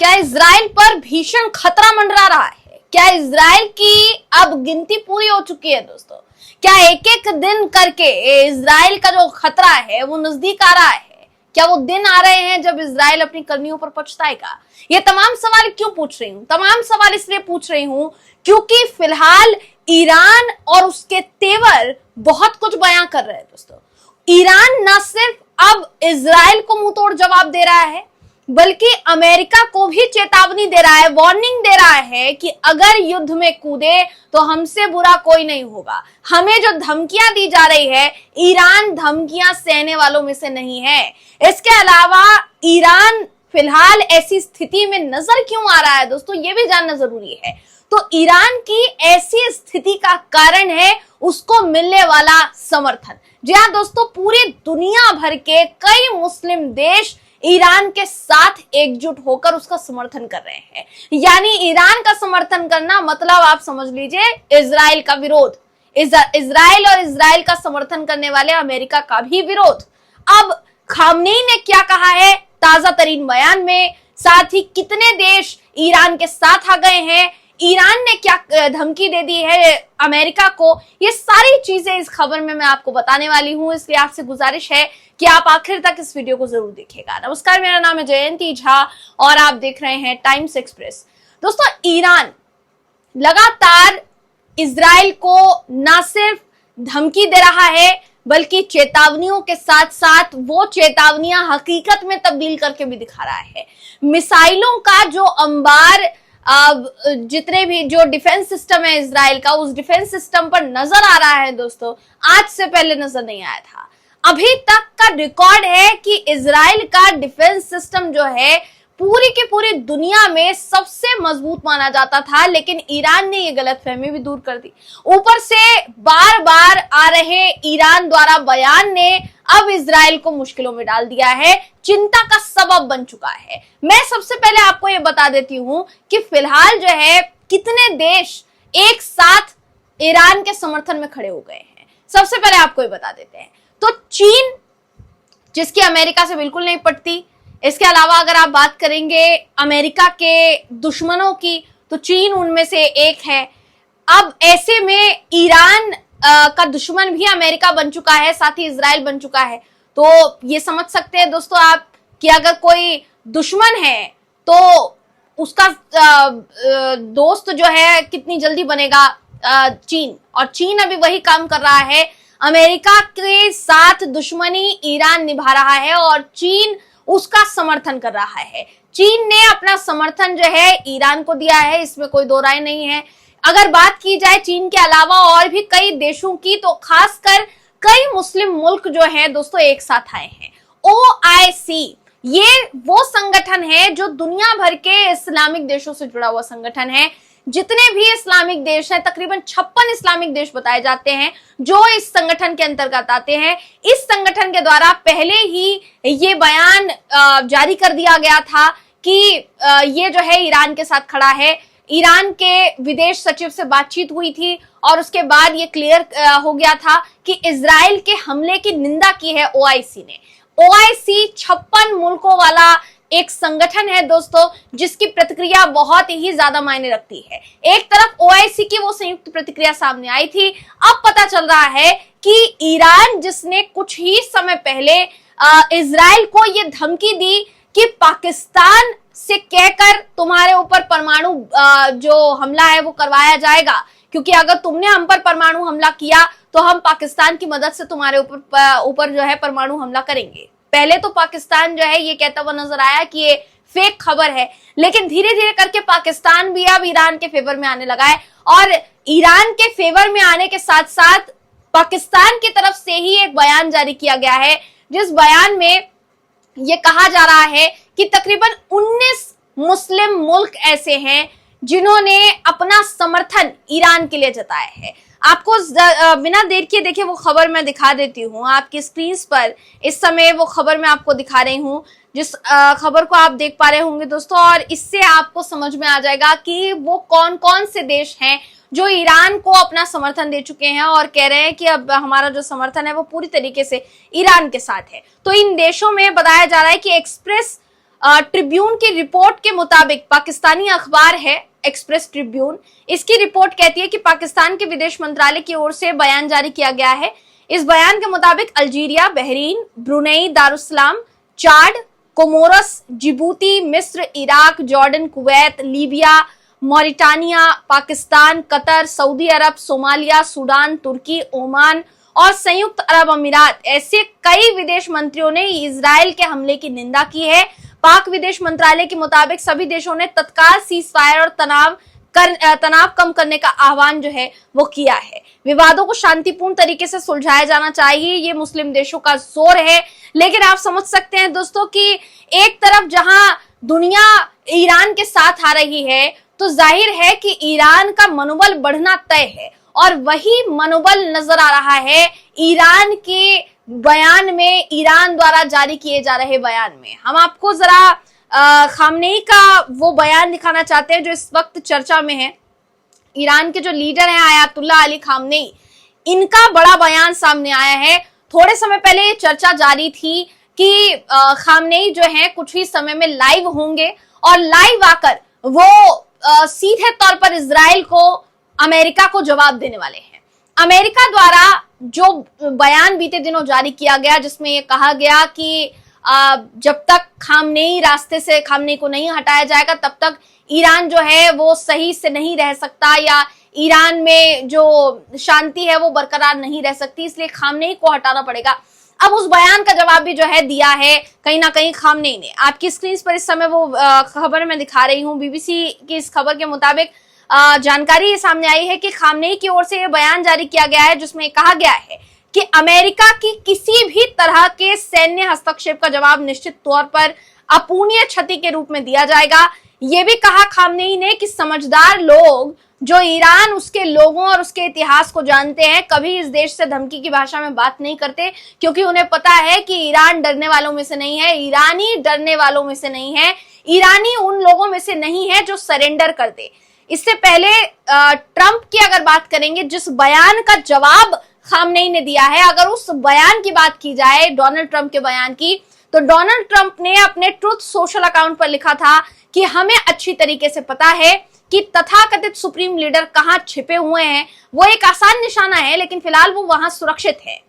क्या इजराइल पर भीषण खतरा मंडरा रहा है? क्या इजराइल की अब गिनती पूरी हो चुकी है दोस्तों? क्या एक एक दिन करके इजराइल का जो खतरा है वो नजदीक आ रहा है? क्या वो दिन आ रहे हैं जब इजराइल अपनी कर्मियों पर पछताएगा? ये तमाम सवाल क्यों पूछ रही हूं? तमाम सवाल इसलिए पूछ रही हूं क्योंकि फिलहाल ईरान और उसके तेवर बहुत कुछ बयां कर रहे हैं दोस्तों। ईरान न सिर्फ अब इजराइल को मुंह तोड़ जवाब दे रहा है, बल्कि अमेरिका को भी चेतावनी दे रहा है, वार्निंग दे रहा है कि अगर युद्ध में कूदे तो हमसे बुरा कोई नहीं होगा। हमें जो धमकियां दी जा रही है, ईरान धमकियां सहने वालों में से नहीं है। इसके अलावा ईरान फिलहाल ऐसी स्थिति में नजर क्यों आ रहा है दोस्तों, ये भी जानना जरूरी है। तो ईरान की ऐसी स्थिति का कारण है उसको मिलने वाला समर्थन। जी हाँ दोस्तों, पूरी दुनिया भर के कई मुस्लिम देश ईरान के साथ एकजुट होकर उसका समर्थन कर रहे हैं। यानी ईरान का समर्थन करना मतलब आप समझ लीजिए इजराइल का विरोध, इजराइल और इजराइल का समर्थन करने वाले अमेरिका का भी विरोध। अब खामनेई ने क्या कहा है ताजा तरीन बयान में, साथ ही कितने देश ईरान के साथ आ गए हैं, ईरान ने क्या धमकी दे दी है अमेरिका को, ये सारी चीजें इस खबर में मैं आपको बताने वाली हूं। इसलिए आपसे गुजारिश है कि आप आखिर तक इस वीडियो को जरूर देखिएगा। नमस्कार, मेरा नाम है जयंती झा और आप देख रहे हैं टाइम्स एक्सप्रेस। दोस्तों, ईरान लगातार इजराइल को न सिर्फ धमकी दे रहा है बल्कि चेतावनियों के साथ साथ वो चेतावनियां हकीकत में तब्दील करके भी दिखा रहा है। मिसाइलों का जो अंबार जितने भी जो डिफेंस सिस्टम है इजराइल का, उस डिफेंस सिस्टम पर नजर आ रहा है दोस्तों, आज से पहले नजर नहीं आया था। अभी तक का रिकॉर्ड है कि इजराइल का डिफेंस सिस्टम जो है पूरी की पूरी दुनिया में सबसे मजबूत माना जाता था, लेकिन ईरान ने ये गलतफहमी भी दूर कर दी। ऊपर से बार बार आ रहे ईरान द्वारा बयान ने अब इजराइल को मुश्किलों में डाल दिया है, चिंता का सबब बन चुका है। मैं सबसे पहले आपको ये बता देती हूं कि फिलहाल जो है कितने देश एक साथ ईरान के समर्थन में खड़े हो गए हैं। सबसे पहले आपको ये बता देते हैं। तो चीन, जिसकी अमेरिका से बिल्कुल नहीं पटती, इसके अलावा अगर आप बात करेंगे अमेरिका के दुश्मनों की, तो चीन उनमें से एक है। अब ऐसे में ईरान का दुश्मन भी अमेरिका बन चुका है, साथ ही इजराइल बन चुका है। तो ये समझ सकते हैं दोस्तों आप कि अगर कोई दुश्मन है तो उसका दोस्त जो है कितनी जल्दी बनेगा चीन। और चीन अभी वही काम कर रहा है, अमेरिका के साथ दुश्मनी ईरान निभा रहा है और चीन उसका समर्थन कर रहा है। चीन ने अपना समर्थन जो है ईरान को दिया है, इसमें कोई दो राय नहीं है। अगर बात की जाए चीन के अलावा और भी कई देशों की, तो खासकर कई मुस्लिम मुल्क जो है दोस्तों एक साथ आए हैं। OIC ये वो संगठन है जो दुनिया भर के इस्लामिक देशों से जुड़ा हुआ संगठन है। जितने भी इस्लामिक देश हैं, तकरीबन 56 इस्लामिक देश बताए जाते हैं जो इस संगठन के अंतर्गत आते हैं। इस संगठन के द्वारा पहले ही ये बयान जारी कर दिया गया था कि ये जो है ईरान के साथ खड़ा है। ईरान के विदेश सचिव से बातचीत हुई थी और उसके बाद ये क्लियर हो गया था कि इजराइल के हमले की निंदा की है OIC ने। OIC 56 मुल्कों वाला एक संगठन है दोस्तों, जिसकी प्रतिक्रिया बहुत ही ज्यादा मायने रखती है। एक तरफ OIC की वो संयुक्त प्रतिक्रिया सामने आई थी, अब पता चल रहा है कि ईरान, जिसने कुछ ही समय पहले इजराइल को ये धमकी दी कि पाकिस्तान से कहकर तुम्हारे ऊपर परमाणु जो हमला है वो करवाया जाएगा, क्योंकि अगर तुमने हम पर परमाणु हमला किया तो हम पाकिस्तान की मदद से तुम्हारे ऊपर जो है परमाणु हमला करेंगे। पहले तो पाकिस्तान जो है ये कहता हुआ नजर आया कि ये फेक खबर है, लेकिन धीरे धीरे करके पाकिस्तान भी अब ईरान के फेवर में आने लगा है। और ईरान के फेवर में आने के साथ साथ पाकिस्तान की तरफ से ही एक बयान जारी किया गया है, जिस बयान में ये कहा जा रहा है कि तकरीबन 19 मुस्लिम मुल्क ऐसे हैं जिन्होंने अपना समर्थन ईरान के लिए जताया है। आपको बिना देर किए देखिए वो खबर मैं दिखा देती हूँ आपकी स्क्रीन पर। इस समय वो खबर मैं आपको दिखा रही हूँ, जिस खबर को आप देख पा रहे होंगे दोस्तों, और इससे आपको समझ में आ जाएगा कि वो कौन कौन से देश हैं जो ईरान को अपना समर्थन दे चुके हैं और कह रहे हैं कि अब हमारा जो समर्थन है वो पूरी तरीके से ईरान के साथ है। तो इन देशों में बताया जा रहा है कि एक्सप्रेस ट्रिब्यून की रिपोर्ट के मुताबिक, पाकिस्तानी अखबार है एक्सप्रेस ट्रिब्यून, इसकी रिपोर्ट कहती है कि पाकिस्तान के विदेश मंत्रालय की ओर से बयान जारी किया गया है। इस बयान के मुताबिक Algeria, Bahrain, Brunei, Darussalam, Chad, Comoros, Djibouti, मिस्र, Iraq, Jordan, Kuwait, Libya, Mauritania, Pakistan, Qatar, Saudi Arabia, Somalia, Sudan, Turkey, Oman और संयुक्त अरब अमीरात, ऐसे कई विदेश मंत्रियों ने इजराइल के हमले की निंदा की है। पाक विदेश मंत्रालय के मुताबिक सभी देशों ने तत्काल सीज फायर और तनाव कम करने का आह्वान जो है वो किया है। विवादों को शांतिपूर्ण तरीके से सुलझाया जाना चाहिए, ये मुस्लिम देशों का जोर है। लेकिन आप समझ सकते हैं दोस्तों कि एक तरफ जहां दुनिया ईरान के साथ आ रही है, तो जाहिर है कि ईरान का मनोबल बढ़ना तय है, और वही मनोबल नजर आ रहा है ईरान के बयान में, ईरान द्वारा जारी किए जा रहे बयान में। हम आपको जरा खामनेई का वो बयान दिखाना चाहते हैं जो इस वक्त चर्चा में है। ईरान के जो लीडर हैं आयतुल्ला अली खामनेई, इनका बड़ा बयान सामने आया है। थोड़े समय पहले ये चर्चा जारी थी कि खामनेई जो है कुछ ही समय में लाइव होंगे और लाइव आकर वो सीधे तौर पर इजराइल को, अमेरिका को जवाब देने वाले हैं। अमेरिका द्वारा जो बयान बीते दिनों जारी किया गया, जिसमें ये कहा गया कि जब तक खामनेई रास्ते से खामनेई को नहीं हटाया जाएगा तब तक ईरान जो है वो सही से नहीं रह सकता, या ईरान में जो शांति है वो बरकरार नहीं रह सकती, इसलिए खामनेई को हटाना पड़ेगा। अब उस बयान का जवाब भी जो है दिया है कहीं ना कहीं खामनेई ने। आपकी स्क्रीन पर इस समय वो खबर मैं दिखा रही हूँ। बीबीसी की इस खबर के मुताबिक जानकारी सामने आई है कि खामनेई की ओर से यह बयान जारी किया गया है, जिसमें कहा गया है कि अमेरिका की किसी भी तरह के सैन्य हस्तक्षेप का जवाब निश्चित तौर पर अपूर्णीय क्षति के रूप में दिया जाएगा। यह भी कहा खामनेई ने कि समझदार लोग जो ईरान, उसके लोगों और उसके इतिहास को जानते हैं, कभी इस देश से धमकी की भाषा में बात नहीं करते, क्योंकि उन्हें पता है कि ईरान डरने वालों में से नहीं है, ईरानी डरने वालों में से नहीं है, ईरानी उन लोगों में से नहीं है जो सरेंडर कर दे। इससे पहले ट्रंप की अगर बात करेंगे, जिस बयान का जवाब खामनेई ने दिया है, अगर उस बयान की बात की जाए, डोनाल्ड ट्रंप के बयान की, तो डोनाल्ड ट्रंप ने अपने ट्रुथ सोशल अकाउंट पर लिखा था कि हमें अच्छी तरीके से पता है कि तथाकथित सुप्रीम लीडर कहां छिपे हुए हैं। वो एक आसान निशाना है, लेकिन फिलहाल वो वहां सुरक्षित है।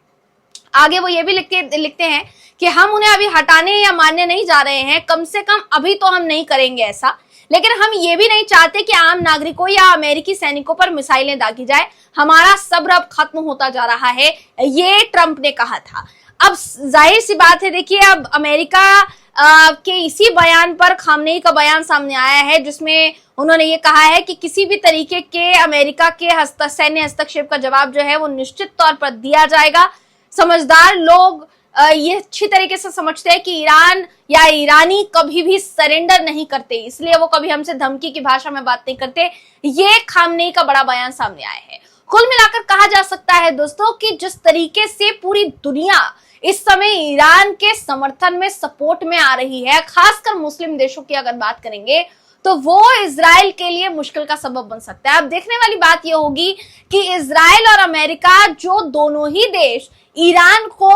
आगे वो ये भी लिखते हैं कि हम उन्हें अभी हटाने या मारने नहीं जा रहे हैं, कम से कम अभी तो हम नहीं करेंगे ऐसा, लेकिन हम ये भी नहीं चाहते कि आम नागरिकों या अमेरिकी सैनिकों पर मिसाइलें दागी जाए। हमारा सब्र अब खत्म होता जा रहा है, ये ट्रंप ने कहा था। अब जाहिर सी बात है, देखिए अब अमेरिका के इसी बयान पर खामनेई का बयान सामने आया है, जिसमें उन्होंने ये कहा है कि किसी भी तरीके के अमेरिका के सैन्य हस्तक्षेप का जवाब जो है वो निश्चित तौर पर दिया जाएगा। समझदार लोग ये अच्छी तरीके से समझते हैं कि ईरान या ईरानी कभी भी सरेंडर नहीं करते, इसलिए वो कभी हमसे धमकी की भाषा में बात नहीं करते। ये खामनेई का बड़ा बयान सामने आया है। कुल मिलाकर कहा जा सकता है दोस्तों कि जिस तरीके से पूरी दुनिया इस समय ईरान के समर्थन में, सपोर्ट में आ रही है, खासकर मुस्लिम देशों की अगर बात करेंगे, तो वो इजराइल के लिए मुश्किल का सबब बन सकता है। अब देखने वाली बात यह होगी कि इजराइल और अमेरिका, जो दोनों ही देश ईरान को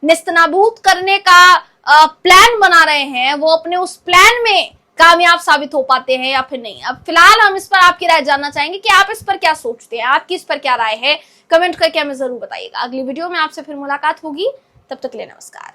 निस्तनाबूद करने का प्लान बना रहे हैं, वो अपने उस प्लान में कामयाब साबित हो पाते हैं या फिर नहीं। अब फिलहाल हम इस पर आपकी राय जानना चाहेंगे कि आप इस पर क्या सोचते हैं, आपकी इस पर क्या राय है, कमेंट करके हमें जरूर बताइएगा। अगली वीडियो में आपसे फिर मुलाकात होगी, तब तक के लिए नमस्कार।